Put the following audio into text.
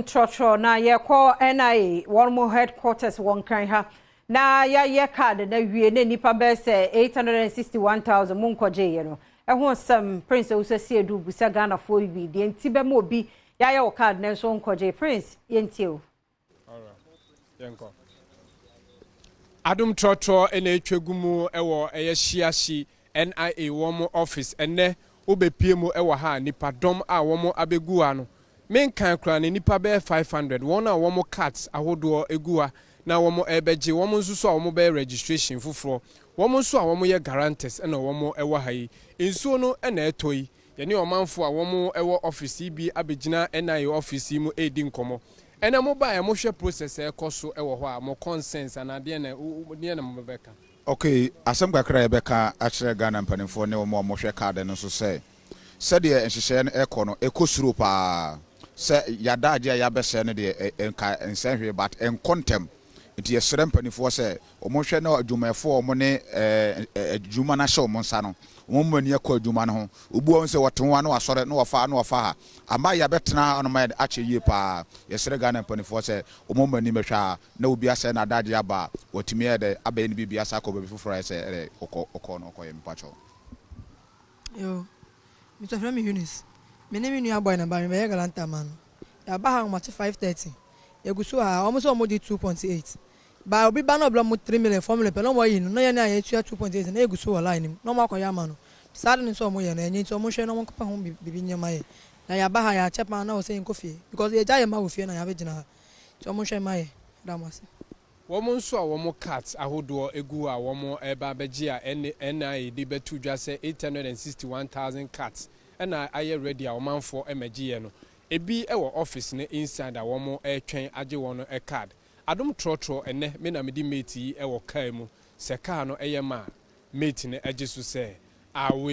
Trotro na ye call NIA one more headquarters one kan ha na ye card na wie na nipa be say 861,000 munkoje ye no ehun sam prince usasi edu busa Ghana for bi de nti be mo bi ye o card na so nkoje prince ye nti o alright yenko Adom Trotro ena etwegumu ewo ehyiashi NIA womo office ene obepie mu ewo ha nipa dom a womo abegu ano men kan kra ne nipa be 500 won a womo cards ahodo egua na womo ebeje womo nsuso a womo be registration fufuro womo nso a womo ye guarantors na womo ewo ha yi ensuo no na etoyi ye ne omanfo a womo ewo office bi abegina NIA office mu edi nkomo ena mo ba mo hwe process ekoso ewo ho a mo consent na de na mo beka okay asem kakra beka a kire Ghana mpanimfo ne wo mo hwe card no so say said ye enhyehyɛ no ekɔ no ekosuro pa se yada agye ya bɛsɛ no de enka ensanhwe but enkontem nti yesrɛ mpanimfo sɛ omo hwɛ na adwumayɛfo omo ne adwuma na hyɛ omo nsa no omo mani akɔ adwuma no ho obu on sɛ wɔtonwa na wasɔre na wɔfa ha ama ya bɛtena no ma akyɛ yie pa yesrɛ Ghana mpanimfo sɛ omo mani mehwa na obi asɛ na adagye aba wɔtumi yɛ de abɛn ne bibia sa akɔ baabi foforo sɛ ɔkɔ no ɔkɔ yɛ mpacho yo Mr. Fremi Eunice, my name is New Boy and Barry Galanta man. Ya baha much 530. Ya gusu almost almost 2.8. Ba obi ba no bla mu 3 million 4 million pe no mo yi no ya na ya 2.8 na egusu line no ma koya ma no. Sad ni so mo ye na enyi so mo hwe no mo kopa ho bibi nyama ye. Na ya baha ya chepa na o se nkofie because ya jaye ma wo fie na ya begina. So mo hwe ma ye damase. Womo nso a womo cards ahodo egu a womo eba beji a NIA de betu dwa se 861,000 cards na aye ready a womanfo emeji no ebi ewo office ne inside a womo etwen age wono card Adom Trotro ene me na medi mate yi ewo car mu se car no eye ma mate ne age so se awe